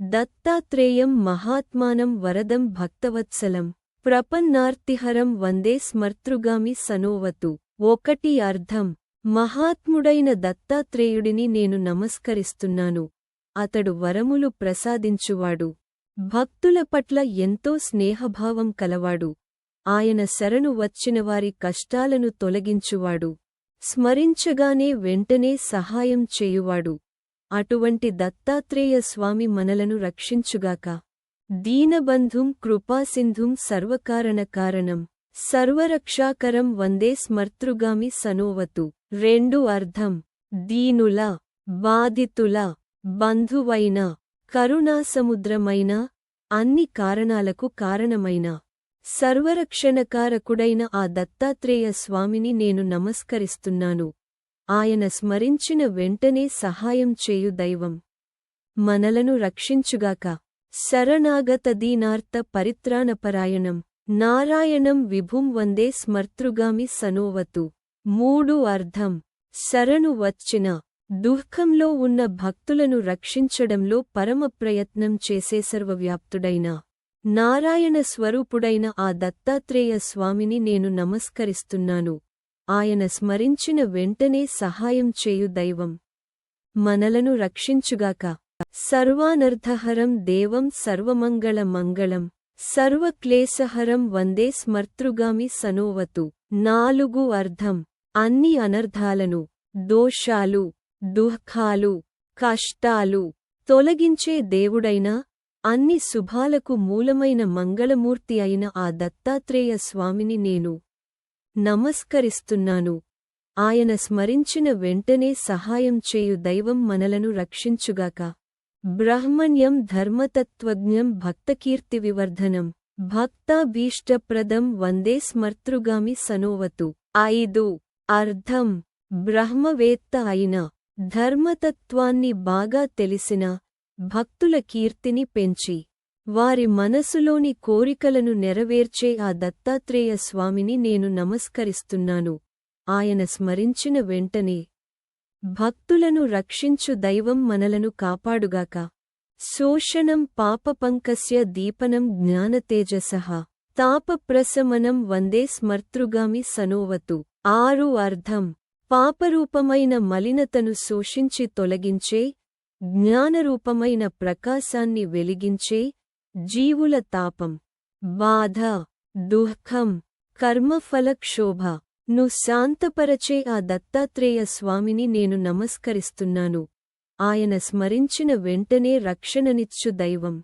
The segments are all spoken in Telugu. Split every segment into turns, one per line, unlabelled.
దత్తాత్రేయం మహాత్మానం వరదం భక్తవత్సలం ప్రపన్నార్తిహరం వందే స్మర్తృగామి సనోవతు. 1 అర్థం. మహాత్ముడైన దత్తాత్రేయుడిని నేను నమస్కరిస్తున్నాను. అతడు వరములు ప్రసాదించువాడు. భక్తుల పట్ల ఎంతో స్నేహభావం కలవాడు. ఆయన శరణు వచ్చినవారి కష్టాలను తొలగించువాడు. స్మరించగానే వెంటనే సహాయం చేయువాడు. అటువంటి దత్తాత్రేయ స్వామి మనలను రక్షించుగాక. దీనబంధుం కృపాసింధుం సర్వకారణకారణం సర్వరక్షాకరం వందే స్మర్తృగామి సనోవతు. 2 అర్థం. దీనుల, బాధితుల బంధువైన, కరుణాసముద్రమైన, అన్ని కారణాలకు కారణమైన, సర్వరక్షణకారకుడైన ఆ దత్తాత్రేయ స్వామిని నేను నమస్కరిస్తున్నాను. ఆయన స్మరించిన వెంటనే సహాయం చేయు దైవం. మనలను రక్షించుగాక. శరణాగత దీనార్త పరిత్రాణపరాయణం నారాయణం విభుం వందే స్మర్తృగామి సనోవతు. 3 అర్థం. శరణు వచ్చిన, దుఃఖంలో ఉన్న భక్తులను రక్షించడంలో పరమ ప్రయత్నం చేసే సర్వవ్యాప్తుడైన, నారాయణ స్వరూపుడైన ఆ దత్తాత్రేయ స్వామిని నేను నమస్కరిస్తున్నాను. ఆయన స్మరించిన వెంటనే సహాయం చేయు దైవం. మనలను రక్షించుగాక. సర్వానర్థహరం దేవం సర్వమంగళ మంగళం సర్వక్లేశహరం వందే స్మర్తృగామి సనోవతు. 4 అర్థం. అన్ని అనర్థాలను, దోషాలు, దుఃఖాలు, కష్టాలు తొలగించే దేవుడైన, అన్ని శుభాలకు మూలమైన మంగళమూర్తి అయిన ఆ దత్తాత్రేయ స్వామిని నేను నమస్కరిస్తున్నాను. ఆయన స్మరించిన వెంటనే సహాయం చేయు దైవం మనలను రక్షించుగాక. బ్రహ్మణ్యం ధర్మతత్వజ్ఞం భక్తకీర్తివివర్ధనం భక్తాభీష్టప్రదం వందే స్మర్తృగామి సనోవతు. 5 అర్థం. బ్రహ్మవేత్త అయిన, ధర్మతత్వాన్ని బాగా తెలిసిన, భక్తుల కీర్తిని పెంచి, వారి మనసులోని కోరికలను నెరవేర్చే ఆ దత్తాత్రేయ స్వామిని నేను నమస్కరిస్తున్నాను. ఆయన స్మరించిన వెంటనే భక్తులను రక్షించు దైవం మనలను కాపాడుగాక. శోషణం పాపపంకస్య దీపనం జ్ఞానతేజసః తాపప్రశమనం వందే స్మర్తృగామి సనోవతు. 6 అర్థం. పాపరూపమైన మలినతను శోషించి తొలగించే, జ్ఞానరూపమైన ప్రకాశాన్ని వెలిగించే, జీవుల తాపం, బాధ, దుఃఖం, కర్మఫలక్షోభ ను శాంతపరచే ఆ దత్తాత్రేయ స్వామిని నేను నమస్కరిస్తున్నాను. ఆయన స్మరించిన వెంటనే రక్షణనిచ్చు దైవం.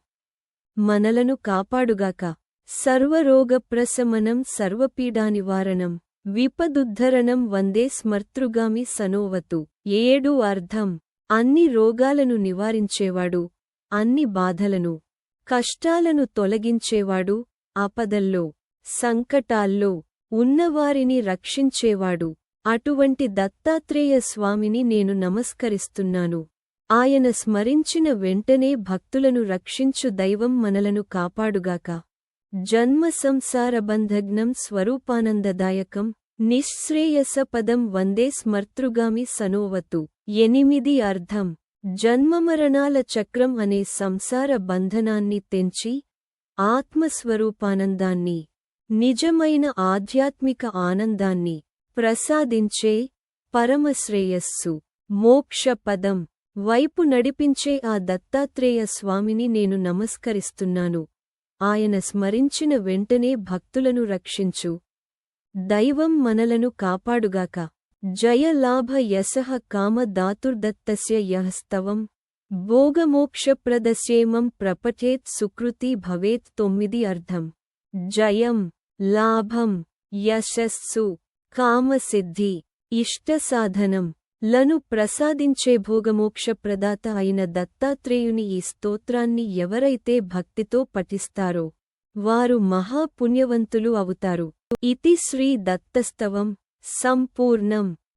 మనలను కాపాడుగాక. సర్వరోగప్రశమనం సర్వపీడానివారణం విపదుద్ధరణం వందే స్మర్తృగామి సనోవతు. 7 అర్థం. అన్ని రోగాలను నివారించేవాడు, అన్ని బాధలను, కష్టాలను తొలగించేవాడు, ఆపదల్లో, సంకటాల్లో ఉన్నవారిని రక్షించేవాడు. అటువంటి దత్తాత్రేయ స్వామిని నేను నమస్కరిస్తున్నాను. ఆయన స్మరించిన వెంటనే భక్తులను రక్షించు దైవం మనలను కాపాడుగాక. జన్మ సంసారబంధగ్నం స్వరూపానందదాయకం నిశ్శ్రేయసపదం వందే స్మర్తృగామి సనోవతు. 8 అర్థం. జన్మమరణాల చక్రం అనే సంసార బంధనాన్ని తెంచి, ఆత్మస్వరూపానందాన్ని, నిజమైన ఆధ్యాత్మిక ఆనందాన్ని ప్రసాదించే, పరమశ్రేయస్సు, మోక్షపదం వైపు నడిపించే ఆ దత్తాత్రేయ స్వామిని నేను నమస్కరిస్తున్నాను. ఆయన స్మరించిన వెంటనే భక్తులను రక్షించు దైవం మనలను కాపాడుగాక. జయ లాభ యశః కామ దాతుర్దత్తస్య యఃస్తవం భోగమోక్షప్రదస్యేమం ప్రపఠేత్ సుకృతి భవేత్. 9 అర్థం. జయం, లాభం, యశస్సు, కామసిద్ధి, ఇష్టసాధనం లను ప్రసాదించే భోగమోక్షప్రదాత అయిన దత్తాత్రేయుని ఈ స్తోత్రాన్ని ఎవరైతే భక్తితో పఠిస్తారో వారు మహాపుణ్యవంతులు అవుతారు. ఇతి శ్రీ దత్తస్తవం సంపూర్ణం.